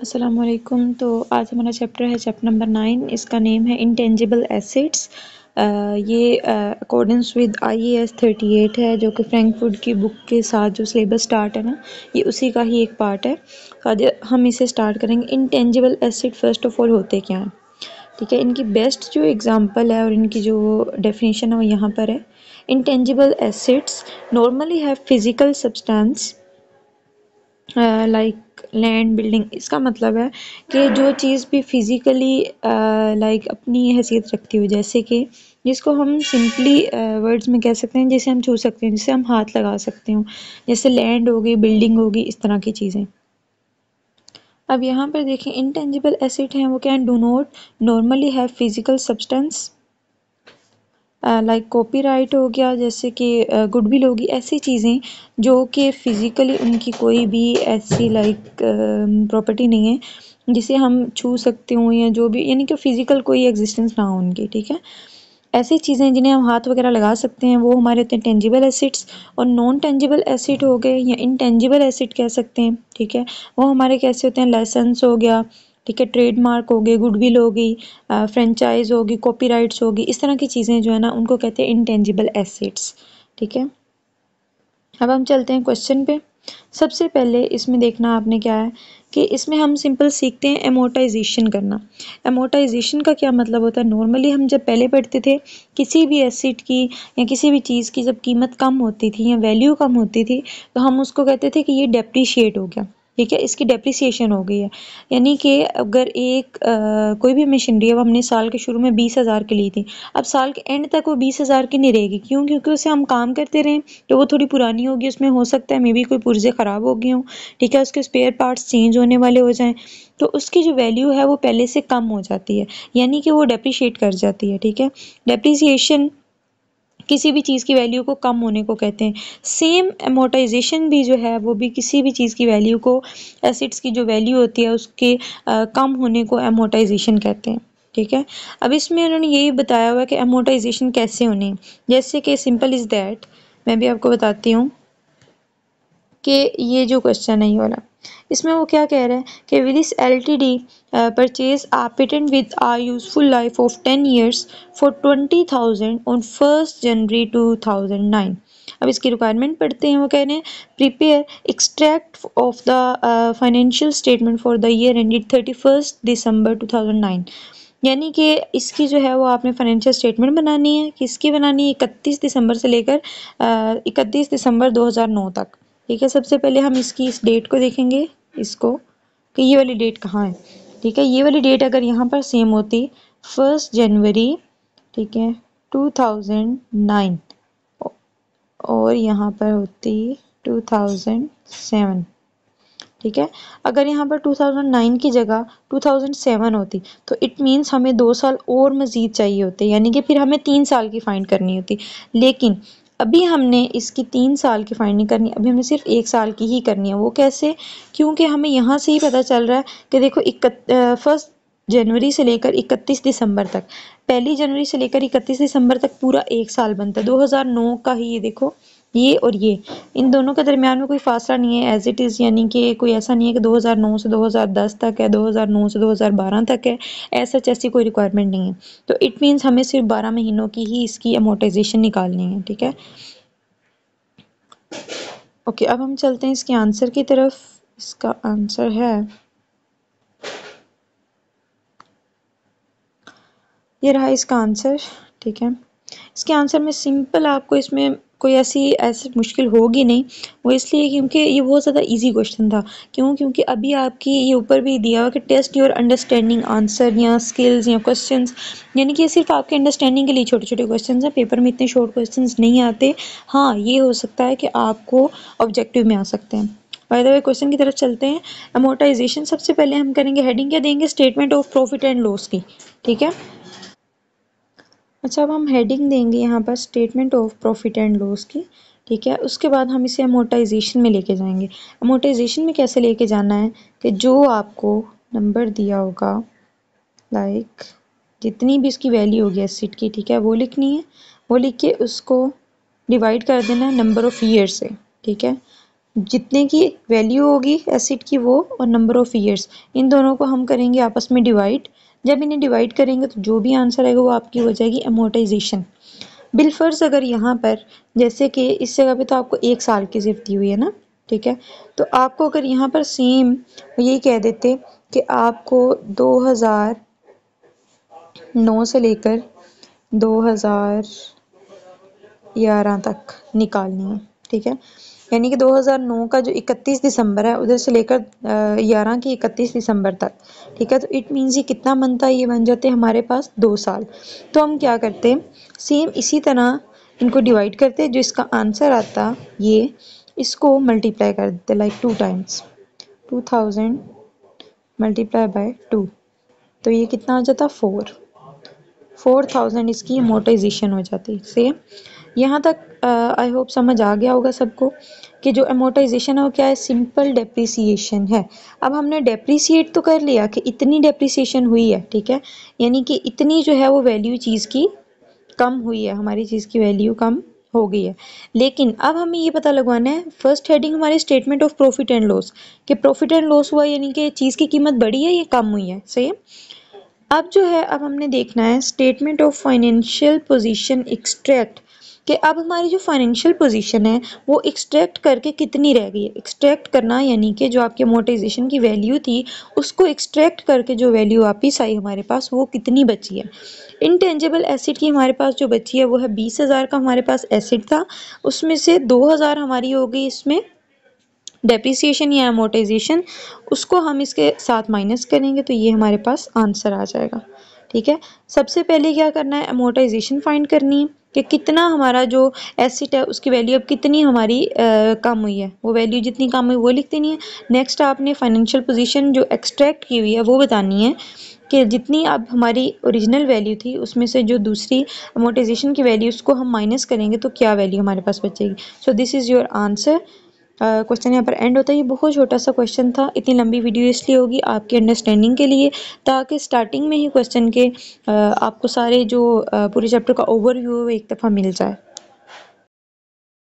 अस्सलामुअलैकुम। तो आज हमारा चैप्टर है चैप्टर नंबर 9। इसका नेम है इंटेंजिबल एसेट्स। ये अकॉर्डेंस विद IAS 38 है, जो कि फ्रैंकफर्ट की बुक के साथ जो सिलेबस स्टार्ट है ना, ये उसी का ही एक पार्ट है। आज हम इसे स्टार्ट करेंगे। Intangible asset first of all होते क्या हैं, ठीक है। इनकी बेस्ट जो एग्जांपल है और इनकी जो डेफिनेशन है वो यहाँ पर है। Intangible assets normally have physical substance like land building. इसका मतलब है कि जो चीज़ भी फिज़िकली लाइक अपनी हैसियत रखती हो, जैसे कि जिसको हम सिंपली वर्ड्स में कह सकते हैं, जिसे हम छू सकते हैं, जिसे हम हाथ लगा सकते हो, जैसे लैंड होगी, बिल्डिंग होगी, इस तरह की चीज़ें। अब यहाँ पर देखें, इंटेंजिबल एसेट हैं वो क्या है, do not normally have physical substance like copyright हो गया, जैसे कि गुडविल होगी, ऐसी चीज़ें जो कि फ़िज़िकली उनकी कोई भी ऐसी लाइक प्रॉपर्टी नहीं है जिसे हम छू सकते हों, या जो भी, यानी कि फ़िज़िकल कोई एग्जिस्टेंस ना हो उनकी, ठीक है। ऐसी चीज़ें जिन्हें हम हाथ वगैरह लगा सकते हैं वो हमारे होते हैं टेंजिबल एसेट्स। और नॉन टेंजिबल एसेट हो गए या इनटेंजिबल एसेट कह सकते हैं, ठीक है। वो हमारे कैसे होते हैं, लाइसेंस हो गया, ठीक है, ट्रेडमार्क हो गए, गुडविल हो गई, फ्रेंचाइज होगी, कॉपीराइट्स होगी, इस तरह की चीज़ें जो है ना उनको कहते हैं इनटेंजिबल एसेट्स, ठीक है। अब हम चलते हैं क्वेश्चन पे। सबसे पहले इसमें देखना आपने क्या है कि इसमें हम सिंपल सीखते हैं एमोटाइजेशन करना। एमोटाइजेशन का क्या मतलब होता है, नॉर्मली हम जब पहले पढ़ते थे किसी भी एसेट की या किसी भी चीज़ की जब कीमत कम होती थी या वैल्यू कम होती थी तो हम उसको कहते थे कि ये डेप्रिशिएट हो गया, ठीक है, इसकी डेप्रिसिएशन हो गई है। यानी कि अगर एक कोई भी मशीनरी अब हमने साल के शुरू में 20,000 की ली थी, अब साल के एंड तक वो 20,000 की नहीं रहेगी। क्यों? क्योंकि उसे हम काम करते रहें तो वो थोड़ी पुरानी होगी, उसमें हो सकता है मे बी कोई पुर्जे ख़राब हो गए हों, ठीक है, उसके स्पेयर पार्ट्स चेंज होने वाले हो जाएं, तो उसकी जो वैल्यू है वो पहले से कम हो जाती है, यानी कि वो डेप्रिशिएट कर जाती है, ठीक है। डेप्रिसिएशन किसी भी चीज़ की वैल्यू को कम होने को कहते हैं। सेम एमोटाइजेशन भी जो है वो भी किसी भी चीज़ की वैल्यू को, एसिड्स की जो वैल्यू होती है उसके कम होने को एमोटाइजेशन कहते हैं, ठीक है। अब इसमें उन्होंने यही बताया हुआ है कि एमोटाइजेशन कैसे होने, जैसे कि सिंपल इज़ दैट, मैं भी आपको बताती हूँ कि ये जो क्वेश्चन है ये वाला, इसमें वो क्या कह रहा है कि Willis LTD purchase a patent with a useful life of 10 years for 20,000 on 1st January 2009। अब इसकी रिक्वायरमेंट पढ़ते हैं। वो कह रहे हैं prepare extract of the financial statement for the year ended 31st December 2009। यानी कि इसकी जो है वो आपने फाइनेंशियल स्टेटमेंट बनानी है, किसकी बनानी है, 31 दिसंबर से लेकर 31 दिसंबर 2009 तक, ठीक है। सबसे पहले हम इसकी इस डेट को देखेंगे, इसको, कि ये वाली डेट कहाँ है, ठीक है। ये वाली डेट अगर यहाँ पर सेम होती 1 जनवरी, ठीक है, 2009, और यहाँ पर होती 2007, ठीक है। अगर यहाँ पर 2009 की जगह 2007 होती तो इट मीन्स हमें 2 साल और मज़ीद चाहिए होते, यानी कि फिर हमें 3 साल की फाइंड करनी होती। लेकिन अभी हमने इसकी 3 साल की फाइंड नहीं करनी, अभी हमने सिर्फ 1 साल की ही करनी है। वो कैसे? क्योंकि हमें यहाँ से ही पता चल रहा है कि देखो 1 जनवरी से लेकर 31 दिसंबर तक, 1 जनवरी से लेकर 31 दिसंबर तक पूरा 1 साल बनता है। 2009 का ही ये देखो, ये और ये, इन दोनों के दरमियान में कोई फासला नहीं है एज इट इज़, यानी कि कोई ऐसा नहीं है कि 2009 से 2010 तक है, 2009 से 2012 तक है, ऐसा ऐसी कोई रिक्वायरमेंट नहीं है। तो इट मीन्स हमें सिर्फ 12 महीनों की ही इसकी अमोर्टाइजेशन निकालनी है, ठीक है। ओके, अब हम चलते हैं इसके आंसर की तरफ। इसका आंसर है, ये रहा इसका आंसर, ठीक है। इसके आंसर में सिंपल, आपको इसमें कोई ऐसी मुश्किल होगी नहीं, वो इसलिए क्योंकि ये बहुत ज़्यादा इजी क्वेश्चन था। क्यों? क्योंकि अभी आपकी ये ऊपर भी दिया हुआ कि टेस्ट योर अंडरस्टैंडिंग आंसर या स्किल्स या क्वेश्चंस, यानी कि ये सिर्फ आपके अंडरस्टैंडिंग के लिए छोटे छोटे क्वेश्चंस हैं। पेपर में इतने शॉर्ट क्वेश्चंस नहीं आते। हाँ, ये हो सकता है कि आपको ऑब्जेक्टिव में आ सकते हैं। बाय द वे, क्वेश्चन की तरफ चलते हैं। अमोर्टाइजेशन सबसे पहले हम करेंगे, हेडिंग क्या देंगे, statement of profit and loss की, ठीक है। अच्छा, अब हम हेडिंग देंगे यहाँ पर statement of profit and loss की, ठीक है। उसके बाद हम इसे अमोर्टाइजेशन में लेके जाएंगे। अमोर्टाइजेशन में कैसे लेके जाना है कि जो आपको नंबर दिया होगा, लाइक जितनी भी इसकी वैल्यू होगी एसेट की, ठीक है, वो लिखनी है। वो लिख के उसको डिवाइड कर देना है नंबर ऑफ़ ईयर से, ठीक है। जितने की वैल्यू होगी एसिड की वो, और नंबर ऑफ ईयर्स, इन दोनों को हम करेंगे आपस में डिवाइड। जब इन्हें डिवाइड करेंगे तो जो भी आंसर आएगा वो आपकी हो जाएगी अमोर्टाइजेशन। बिलफर्ज अगर यहाँ पर जैसे कि इस जगह पे तो आपको 1 साल की सिर्फ दी हुई है ना, ठीक है, तो आपको अगर यहाँ पर सेम यही कह देते कि आपको 2009 से लेकर 2011 तक निकालनी है, ठीक है, यानी कि 2009 का जो 31 दिसंबर है उधर से लेकर 11 की 31 दिसंबर तक, ठीक है, तो इट मीन्स ये कितना बनता है, ये बन जाते हैं हमारे पास 2 साल। तो हम क्या करते हैं, सेम इसी तरह इनको डिवाइड करते हैं, जो इसका आंसर आता ये, इसको मल्टीप्लाई कर देते लाइक 2 टाइम्स, 2000 मल्टीप्लाई बाय 2, तो ये कितना हो जाता 4000 इसकी अमोर्टाइजेशन हो जाती है। सेम यहाँ तक आई होप समझ आ गया होगा सबको कि जो अमोर्टाइजेशन है वो क्या है, सिंपल डेप्रिसिएशन है। अब हमने डेप्रिसिएट तो कर लिया कि इतनी डेप्रिसिएशन हुई है, ठीक है, यानी कि इतनी जो है वो वैल्यू चीज़ की कम हुई है, हमारी चीज़ की वैल्यू कम हो गई है। लेकिन अब हमें ये पता लगवाना है, फर्स्ट हेडिंग हमारी statement of profit and loss, कि प्रॉफिट एंड लॉस हुआ यानी कि चीज़ की कीमत बढ़ी है या कम हुई है, सही। अब जो है, अब हमने देखना है statement of financial position extract, कि अब हमारी जो फाइनेंशियल पोजीशन है वो एक्सट्रैक्ट करके कितनी रह गई है। एक्सट्रैक्ट करना यानी कि जो आपके अमोर्टाइजेशन की वैल्यू थी उसको एक्सट्रैक्ट करके जो वैल्यू वापिस आई हमारे पास वो कितनी बची है। इनटेंजिबल एसिड की हमारे पास जो बची है वो है 20,000 का हमारे पास एसिड था, उसमें से 2,000 हमारी हो गई इसमें डेप्रिसिएशन या अमोर्टाइजेशन, उसको हम इसके साथ माइनस करेंगे तो ये हमारे पास आंसर आ जाएगा, ठीक है। सबसे पहले क्या करना है, अमोर्टाइजेशन फाइंड करनी है कि कितना हमारा जो एसिड है उसकी वैल्यू अब कितनी हमारी कम हुई है, वो वैल्यू जितनी कम हुई वो लिख देनी है। नेक्स्ट आपने फाइनेंशियल पोजीशन जो एक्सट्रैक्ट की हुई है वो बतानी है कि जितनी अब हमारी ओरिजिनल वैल्यू थी उसमें से जो दूसरी अमोर्टाइजेशन की वैल्यू उसको हम माइनस करेंगे तो क्या वैल्यू हमारे पास बचेगी। So this is your answer. Question यहाँ पर एंड होता है। ये बहुत छोटा सा क्वेश्चन था, इतनी लंबी वीडियो इसलिए होगी आपके अंडरस्टैंडिंग के लिए, ताकि स्टार्टिंग में ही क्वेश्चन के आपको सारे जो पूरे चैप्टर का ओवरव्यू एक दफ़ा मिल जाए।